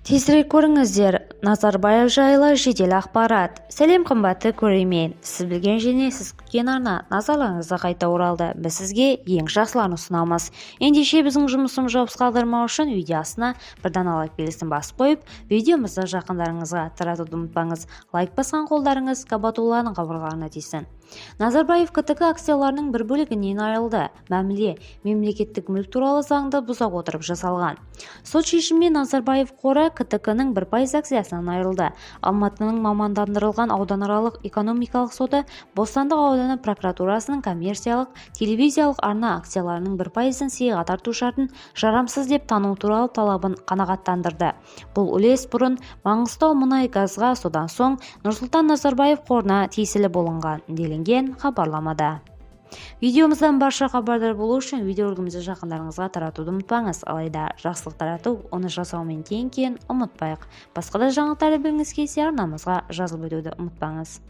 Тезірек көріңіздер, Назарбаев жайлы жедел ақпарат. Сәлем қымбатты көрермен, сіз білген және сіз күткен арна назарларыңызға қайта оралды. Біз сізге ең жақсыларын ұсынамыз. Ендеше біздің жұмысымыз жауапсыз қалдырмау үшін видеосына бір даналық белгісін басып қойып, видеомызды жақындарыңызға таратуды ұмытпаңыз. Лайк басқан қолдарыңыз қабатуларының қабырғаларына тисін. Назарбаев КТК акцияларының бір бөлігінен айырылды. Мәміле мемлекеттік мүлік туралы заңды бұза отырып жасалған. Сот шешімімен Назарбаев қоры КТК-ның 1% акциясынан айырылды. Алматының мамандандырылған ауданаралық экономикалық соты Бостандық ауданы прокуратурасының коммерциялық телевизиялық арна акцияларының 1%-ін сыйға тарту шартын жарамсыз деп тану туралы талабын қанағаттандырды. Бұл үлес бұрын Маңғыстау мұнай-газға, содан соң Нұрсұлтан Назарбаев қорына тиесілі болынған делінген хабарламада. Видеомыздан барша хабардар болу үшін видеоролигімізді жақындарыңызға таратуды ұмытпаңыз. Алайда жақсылық тарату, оны жасаумен тең ұмытпайық. Басқа да жаңалықтарды білгіңіз келсе арнамызға жазылып өтуді ұмытпаңыз.